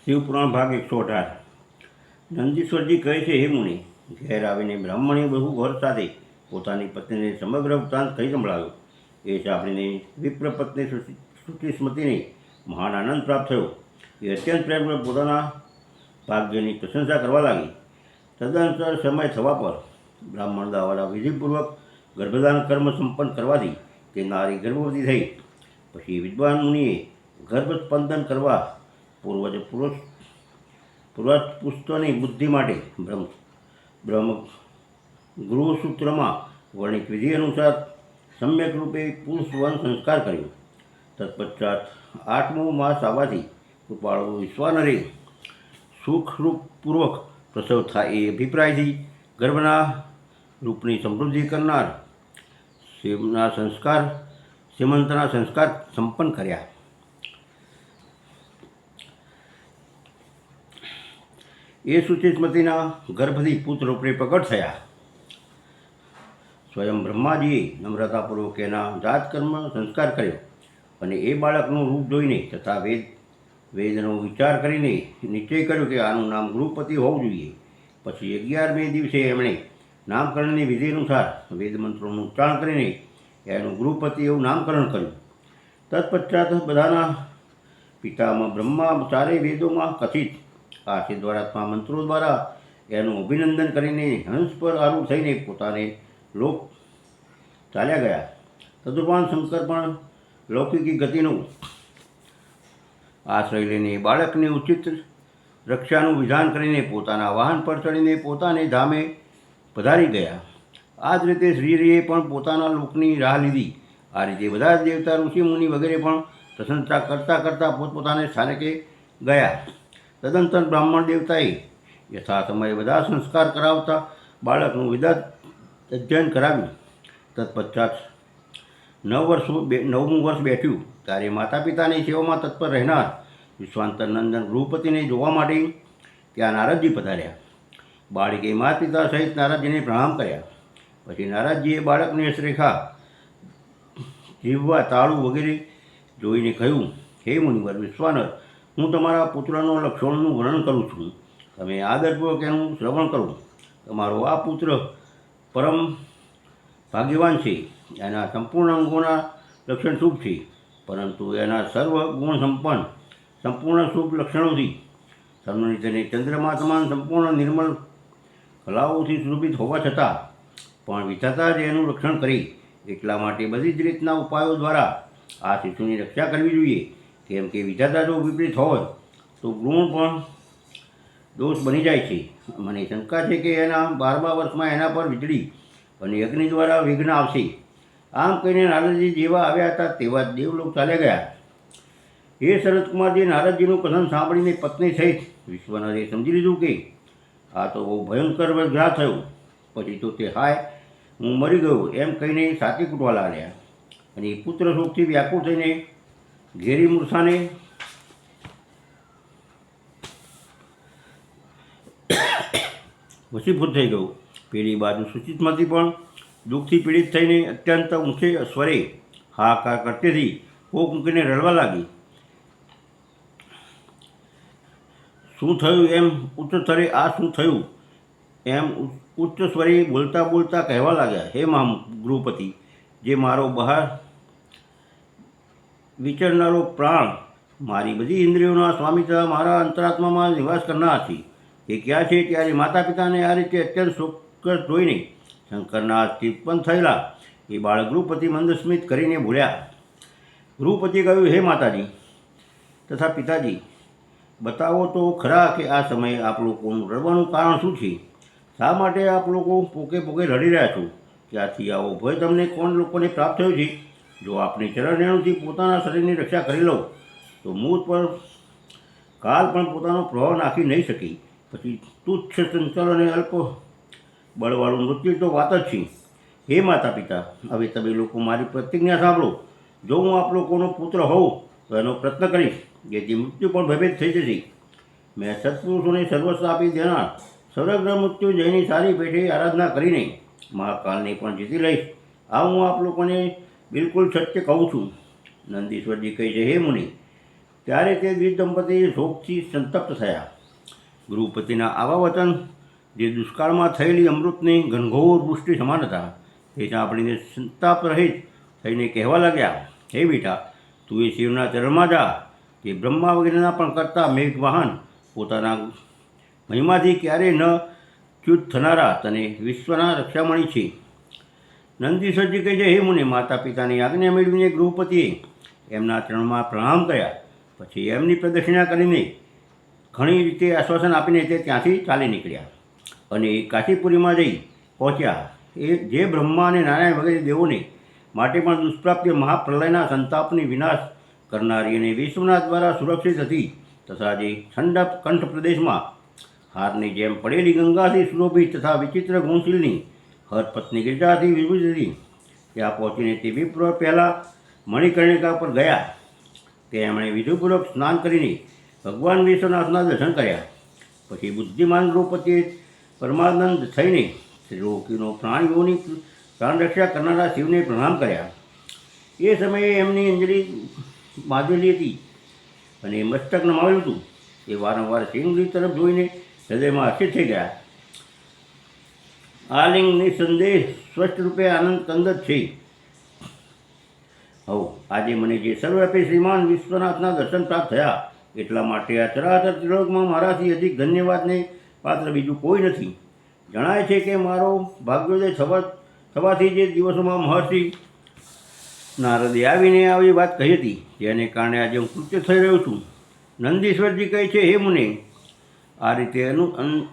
શિવપુરાણ ભાગ 118। નંદીશ્વરજી કહે છે, હે મુનિ, ઘેર આવીને બ્રાહ્મણે બહુ ઘર સાથે પોતાની પત્નીને સમગ્ર વૃત્તાંત કહી સંભળાવ્યો. એ સાંભળીને વિપ્ર પત્ની શ્રુતિસ્મતીને મહાન આનંદ પ્રાપ્ત થયો. એ અત્યંત પ્રેમપૂર્વક પોતાના ભાગ્યની પ્રશંસા કરવા લાગી. તદનંતર સમય થવા પર બ્રાહ્મણ દ્વારા વિધિપૂર્વક ગર્ભદાન કર્મ સંપન્ન કરવાથી તે નારી ગર્ભવતી થઈ. પછી વિદ્વાન મુનિએ ગર્ભસ્પંદન કરવા પૂર્વજ પુસ્તોની બુદ્ધિ માટે બ્રહ્મ ગૃહસૂત્રમાં વર્ણિત વિધિ અનુસાર સમ્યક રૂપે પુરુષ વન સંસ્કાર કર્યો. તત્પશ્ચાત 8મો માસ આવવાથી કૃપાળુ વિશ્વાનરે સુખરૂપપૂર્વક પ્રસવ થાય એ અભિપ્રાયથી ગર્ભના રૂપની સમૃદ્ધિ કરનાર સેમંતના સંસ્કાર સંપન્ન કર્યા. એ શ્રુતિસ્મતીના ગર્ભથી પુત્ર રૂપે પ્રગટ થયા. સ્વયં બ્રહ્માજીએ નમ્રતાપૂર્વક એના જાતકર્મ સંસ્કાર કર્યો અને એ બાળકનું રૂપ જોઈને તથા વેદનો વિચાર કરીને નિશ્ચય કર્યો કે આનું નામ ગૃહપતિ હોવું જોઈએ. પછી 11મે દિવસે એમણે નામકરણની વિધિ અનુસાર વેદમંત્રોનું ઉચ્ચારણ કરીને એનું ગૃહપતિ એવું નામકરણ કર્યું. તત્પશ્ચાત બધાના પિતામાં બ્રહ્મા ચારેય વેદોમાં કથિત આ સિદ્ધવારાત્મા મંત્રો દ્વારા એનું અભિનંદન કરીને હંસ પર આરૂઢ થઈને પોતાને લોક ચાલ્યા ગયા. તદુપરાંત શંકર પણ લૌકિકી ગતિનો આશ્રય લઈને બાળકની ઉચિત રક્ષાનું વિધાન કરીને પોતાના વાહન પર ચડીને પોતાને ધામે પધારી ગયા. આ જ રીતે શ્રીહરિએ પણ પોતાના લોકની રાહ લીધી. આ રીતે બધા જ દેવતા, ઋષિ મુનિ વગેરે પણ પ્રશંસા કરતાં કરતાં પોતપોતાને સ્થાનકે ગયા. તદનંતર બ્રાહ્મણ દેવતાએ યથા સમયે બધા સંસ્કાર કરાવતા બાળકનું વિદત અધ્યયન કરાવ્યું. તત્પશ્ચાત 9મું વર્ષ બેઠ્યું ત્યારે માતા પિતાની સેવામાં તત્પર રહેનાર વિશ્વાંતર નંદન ગૃહપતિને જોવા માટે ત્યાં નારદજી પધાર્યા. બાળકે માતા પિતા સહિત નારદજીને પ્રણામ કર્યા. પછી નારદજીએ બાળકની હસ્તરેખા, જીહ્વા, તાળું વગેરે જોઈને કહ્યું, હે મુનિવર વિશ્વાનર, હું તમારા પુત્રનો લક્ષણોનું વર્ણન કરું છું. તમે આદરપૂર્વક એનું શ્રવણ કરો. તમારો આ પુત્ર પરમ ભાગ્યવાન છે. એના સંપૂર્ણ અંગોના લક્ષણ શુભ છે, પરંતુ એના સર્વ ગુણ સંપૂર્ણ શુભ લક્ષણોથી સન્મનિત અને ચંદ્રમા સમાન સંપૂર્ણ નિર્મળ કલાઓથી સુશોભિત હોવા છતાં પણ વિધાતા જ એનું રક્ષણ કરી. એટલા માટે બધી જ રીતના ઉપાયો દ્વારા આ શિશુની રક્ષા કરવી જોઈએ. કેમ કે વિધાતા જો વિપરીત હોય તો ગુણ પણ દોષ બની જાય છે. મને શંકા છે કે એના 12મા વર્ષમાં એના પર વીજળી અને અગ્નિ દ્વારા વિઘ્ન આવશે. આમ કહીને નારદજી જેવા આવ્યા હતા તેવા જ દેવલોક ચાલ્યા ગયા. એ શરદકુમારજી નારદજીનું કથન સાંભળીને પત્ની સહિત વિશ્વનરે સમજી લીધું કે આ તો બહુ ભયંકર ગ્રાહ થયો. પછી તો તે હાય, હું મરી ગયો એમ કહીને છાતી કૂટવા લાગ્યા અને પુત્ર શોકથી વ્યાકુળ થઈને ઘેરી મૂર્છાને વશીભૂત થઈ ગયું. પેલી બાજુ સુચિતમાંથી પણ દુઃખથી પીડિત થઈને અત્યંત ઊંચે સ્વરે હાહાકાર કરતીથી કોક મૂકીને રડવા લાગી. શું થયું એમ ઉચ્ચ સ્વરે આ શું થયું એમ ઉચ્ચ સ્વરે બોલતા બોલતા કહેવા લાગ્યા, હે ગૃહપતિ, જે મારો બહાર વિચરનારો પ્રાણ, મારી બધી ઇન્દ્રિયોના સ્વામી તથા મારા અંતરાત્મામાં નિવાસ કરનાર છે, એ ક્યાં છે? ત્યારે માતા પિતાને આ રીતે અત્યંત શોકર જોઈને શંકરના હાથથી ઉત્પન્ન થયેલા એ બાળક ગૃહપતિ મંદસ્મિત કરીને બોલ્યા. ગૃહપતિએ કહ્યું, હે માતાજી તથા પિતાજી, બતાવો તો ખરા કે આ સમયે આપ લોકોનું રડવાનું કારણ શું છે? શા માટે આપ લોકો પોકે રડી રહ્યા છો? ત્યાંથી આવો ભય તમને કોણ લોકોને પ્રાપ્ત થયો છે? જો આપની ચરણરેણુથી પોતાના શરીરની રક્ષા કરી લો તો મૂળ પર કાલ પણ પોતાનો પ્રભાવ નાખી નહીં શકી. પછી તુચ્છ ચંચલ અને અલ્પ બળવાળું મૃત્યુ તો વાત જ છે. હે માતા પિતા, હવે તમે લોકો મારી પ્રતિજ્ઞા સાંભળો. જો હું આપ લોકોનો પુત્ર હોઉં તો એનો પ્રયત્ન કરીશ, જેથી મૃત્યુ પણ ભયભીત થઈ જશે. મેં સત્પુરુષોને સર્વસ્વ આપી દેનાર સર્વગ્રહ મૃત્યુંજયની સારી પેઠે આરાધના કરીને મહાકાલને પણ જીતી લઈશ. આ હું આપ લોકોને બિલકુલ સત્ય કહું છું. નંદીશ્વરજી કહે છે, હે મુનિ, ત્યારે તે દ્વિજ દંપતી શોકથી સંતપ્ત થયા. ગૃહપતિના આવા વચન, જે દુષ્કાળમાં થયેલી અમૃતની ઘનઘોર વૃષ્ટિ સમાન હતા, તે સાંભળીને સંતાપ રહિત થઈને કહેવા લાગ્યા, હે બેટા, તું એ શિવના ચરણમાં જા, જે બ્રહ્મા વગેરેના પણ કરતા મેઘવાહન, પોતાના મહિમાથી ક્યારેય ન ચ્યુત થનારા તને વિશ્વના રક્ષામણી છે. નંદીશ્વરજી કહે છે, હે મુનિ, માતા પિતાની આજ્ઞા મેળવીને ગૃહપતિએ એમના ચરણમાં પ્રણામ કર્યા. પછી એમની પ્રદક્ષિણા કરીને ઘણી રીતે આશ્વાસન આપીને તે ત્યાંથી ચાલી નીકળ્યા અને કાશીપુરીમાં જઈ પહોંચ્યા. એ જે બ્રહ્મા અને નારાયણ વગેરે દેવોને માટે પણ દુષ્પ્રાપ્ય મહાપ્રલયના સંતાપની વિનાશ કરનારી અને વિશ્વના દ્વારા સુરક્ષિત હતી, તથા જે ઠંડા કંઠ પ્રદેશમાં હારની જેમ પડેલી ગંગાથી સુશોભિત તથા વિચિત્ર ગુણશીલની હરપત્ની ગિરજાથી વિભૂત હતી, ત્યાં પહોંચીને તે વિપ્ર પહેલાં મણિકર્ણિકા પર ગયા. તેમણે વિધિપૂર્વક સ્નાન કરીને ભગવાન વિશ્વનાથના દર્શન કર્યા. પછી બુદ્ધિમાન ગૃહપતિએ પરમાનંદ થઈને ત્રિલોકીનો પ્રાણીઓની પ્રાણરક્ષા કરનારા શિવને પ્રણામ કર્યા. એ સમયે એમની અંજલિ બાંધેલી હતી અને મસ્તક નમાવ્યું હતું. એ વારંવાર શિવજી તરફ જોઈને હૃદયમાં હર્ષિત થઈ ગયા. આ લિંગ નિસંદેહ સ્પષ્ટ રૂપે આનંદ કંદ છે. હવે આજે મને જે સર્વવ્યાપી શ્રીમાન વિશ્વનાથના દર્શન પ્રાપ્ત થયા, એટલા માટે આ ચરાચર ત્રિલોકમાં મારાથી અધિક ધન્યવાદને પાત્ર બીજું કોઈ નથી. જણાય છે કે મારો ભાગ્યોદય થવાથી જે દિવસોમાં મહર્ષિ નારદે આવીને આવી વાત કહી હતી, જેને કારણે આજે હું કૃત્ય થઈ રહ્યો છું. નંદીશ્વરજી કહે છે, હે મુનિ, આ રીતે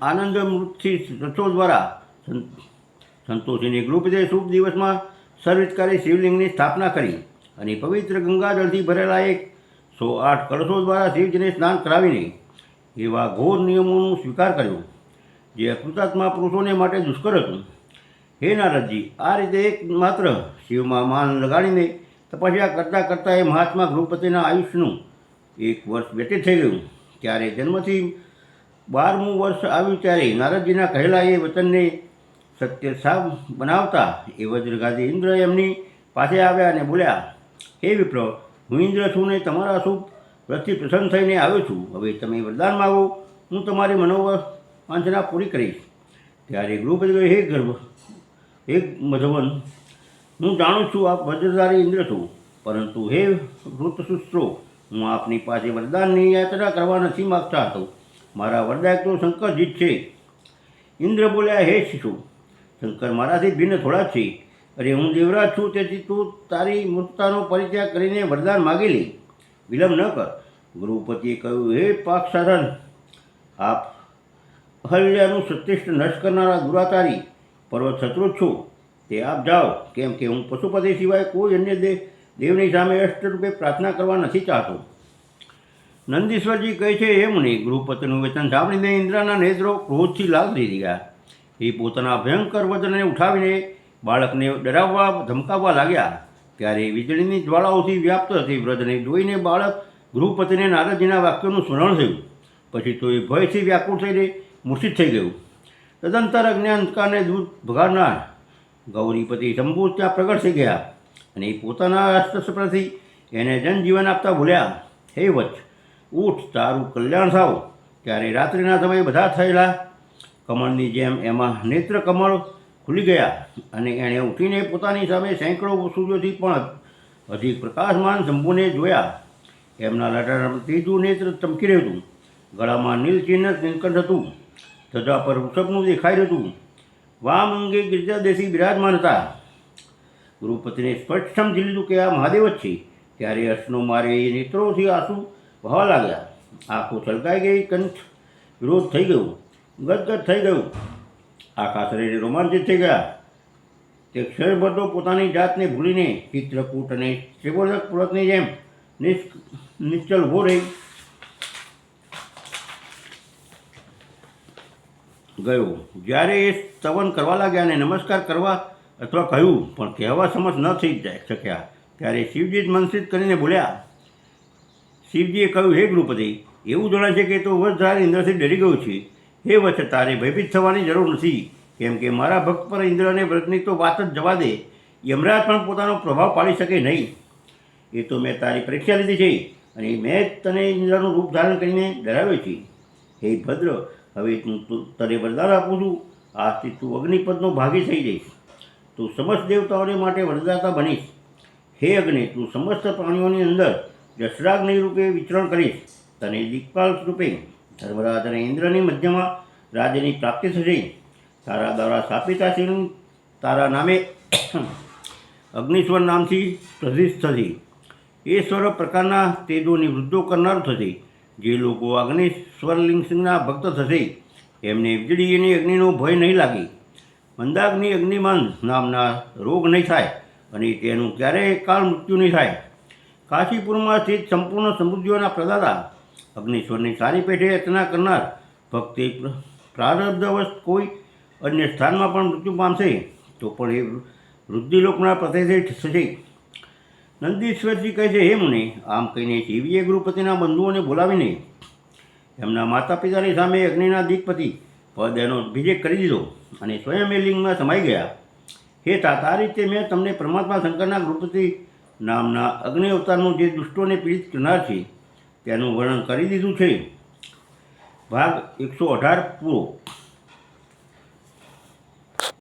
આનંદ મૃતથી રથો દ્વારા સંતોષીને ગૃહપતિએ શુભ દિવસમાં સર્વિતકારી શિવલિંગની સ્થાપના કરી અને પવિત્ર ગંગાજળથી ભરેલા 108 કળશો દ્વારા શિવજીને સ્નાન કરાવીને એવા ઘોર નિયમોનો સ્વીકાર કર્યો, જે કૃતાત્મા પુરુષોને માટે દુષ્કર હતું. હે નારદજી, આ રીતે એકમાત્ર શિવમાં માન લગાડીને તપસ્યા કરતાં કરતાં એ મહાત્મા ગૃહપતિના આયુષ્યનું 1 વર્ષ વ્યતીત થઈ ગયું. ત્યારે જન્મથી 12મું વર્ષ આવ્યું ત્યારે નારદજીના કહેલા એ વચનને સત્ય સાબ બનાવતા એ વજ્રઘાતી ઇન્દ્ર એમની પાસે આવ્યા અને બોલ્યા, હે વિપ્ર, હું ઇન્દ્ર છું ને તમારા શુભ વ્રતથી પ્રસન્ન થઈને આવ્યો છું. હવે તમે વરદાન માગો, હું તમારી મનોવાંછના પૂરી કરીશ. ત્યારે ગૃહપતિ કહ્યું, હે મધવન, હું જાણું છું આપ વજ્રધારી ઇન્દ્ર છો, પરંતુ હે વૃતસુત્રો, હું આપની પાસે વરદાનની યાચના કરવા નથી માગતા હતો. મારા વરદાયક તો શંકરજી જ છે. ઇન્દ્ર બોલ્યા, હે શિશુ, શંકર મારાથી ભિન્ન થોડા છે. અરે, હું દેવરાજ છું, તેથી તું તારી મૂર્ખતાનો પરિત્યાગ કરીને વરદાન માગી લે, વિલંબ ન કર. ગૃહપતિએ કહ્યું, હે પાકસાધન, આપ અહલ્યાનું સત્યષ્ટ નષ્ટ કરનારા દુરાચારી પર્વત શત્રુ છો, તે આપ જાઓ, કેમ કે હું પશુપતિ સિવાય કોઈ અન્ય દેવની સામે અષ્ટરૂપે પ્રાર્થના કરવા નથી ચાહતો. નંદીશ્વરજી કહે છે, હે મુનિ, ગૃહપતિનું વચન સાંભળીને ઇન્દ્રના નેત્રો ક્રોધથી લાલ થઈ ગયા. એ પોતાના ભયંકર વજનને ઉઠાવીને બાળકને ડરાવવા ધમકાવવા લાગ્યા. ત્યારે વીજળીની જ્વાળાઓથી વ્યાપ્ત હતી વ્રજને જોઈને બાળક ગૃહપતિને નારદજીના વાક્યોનું સ્મરણ થયું. પછી તો એ ભયથી વ્યાકુળ થઈને મૂર્છિત થઈ ગયું. તદંતર અજ્ઞાનકારને દૂર ભગાડનાર ગૌરીપતિ શંભુ ત્યાં પ્રગટ થઈ ગયા અને પોતાના અસ્ત્રશસ્ત્રથી એને જનજીવન આપતા બોલ્યા, હે વત્સ, ઉઠ, તારું કલ્યાણ થાવ. ત્યારે રાત્રિના સમયે બધા થયેલા કમળની જેમ એમાં નેત્ર કમળ ખુલી ગયા અને એણે ઉઠીને પોતાની સામે સેંકડો સૂર્યોથી પણ અધિક પ્રકાશમાન શંભુને જોયા. એમના લટાર ત્રીજું નેત્ર ચમકી રહ્યું હતું. ગળામાં નીલચિહ્ન નીલકંઠ હતું. ધજા પર વૃષભનું દેખાઈ રહ્યું હતું. વામ અંગે ગિરજાદેશી બિરાજમાન હતા. ગૃહપતિને સ્પષ્ટ સમજી લીધું કે આ મહાદેવ જ છે. ત્યારે હર્ષનો મારે એ નેત્રોથી આંસુ વહવા લાગ્યા. આંખો છલકાઈ ગઈ, કંઠ વિરોધ થઈ ગયું, ગદગદ થઈ ગયું, આખા શરીરે રોમાંચિત થઈ ગયા. તે ક્ષણભર તો પોતાની જાતને ભૂલીને ચિત્રકૂટ અને ત્રિબોધક પર્વતની જેમ નિશ્ચલ ઊભો રહી ગયો. જ્યારે એ સ્તવન કરવા લાગ્યા અને નમસ્કાર કરવા અથવા કહ્યું પણ કહેવા સમર્થ ન થઈ શક્યા, ત્યારે શિવજી જ મંત્રિત કરીને બોલ્યા. શિવજીએ કહ્યું, હે ગૃહપતિ, એવું જણાય છે કે તો વજ્રધારી ઇન્દ્રથી ડરી ગયો છે. હે વત્સ, તારે ભયભીત થવાની જરૂર નથી, કેમ કે મારા ભક્ત પર ઇન્દ્ર અને વ્રતની તો વાત જ જવા દે, યમરાજ પણ પોતાનો પ્રભાવ પાડી શકે નહીં. એ તો મેં તારી પરીક્ષા લીધી છે અને મેં જ તને ઇન્દ્રનું રૂપ ધારણ કરીને ડરાવ્યો છે. હે ભદ્ર, હવે તને વરદાન આપું છું. આજથી તું અગ્નિપદનો ભાગી થઈ જઈશ. તું સમસ્ત દેવતાઓને માટે વરદાતા બનીશ. હે અગ્નિ, તું સમસ્ત પ્રાણીઓની અંદર જઠરાગ્નિ રૂપે વિચરણ કરીશ. તને દિક્પાલ રૂપે ધર્મરાજ અને ઇન્દ્રની મધ્યમાં રાજ્યની પ્રાપ્તિ થશે. તારા દ્વારા સ્થાપિત આ શિવ તારા નામે અગ્નિશ્વર નામથી પ્રતિષ્ઠ થશે. એ સ્વર પ્રકારના તેજોની વૃદ્ધો કરનાર થશે. જે લોકો અગ્નિશ્વરલિંગ સિંહના ભક્ત થશે એમને વીજળી અને અગ્નિનો ભય નહીં લાગે. મંદાગ્નિ અગ્નિમાન નામના રોગ નહીં થાય અને તેનું ક્યારેય કાળ મૃત્યુ નહીં થાય. કાશીપુરમાં સ્થિત સંપૂર્ણ સમૃદ્ધિઓના પ્રદાતા અગ્નિશ્વરની સારી પેઠે રચના કરનાર ભક્તિ પ્રારબ્ધવશ કોઈ અન્ય સ્થાનમાં પણ મૃત્યુ પામશે તો પણ એ વૃદ્ધિલોકના પ્રતિષ્ઠિત થશે. નંદીશ્વરજી કહે છે, હે મુનિ, આમ કહીને શિવજીએ ગૃહપતિના બંધુઓને બોલાવીને એમના માતા પિતાની સામે અગ્નિના દિગ્પતિ પદ એનો અભિષેક કરી દીધો અને સ્વયં એ લિંગમાં સમાઈ ગયા. હે તાત, આ રીતે મેં તમને પરમાત્મા શંકરના ગૃહપતિ નામના અગ્નિ અવતારનું જે દુષ્ટોને પીડિત કરનાર છે તેનું વર્ણન કરી દીધું છે. ભાગ 118 પૂરો.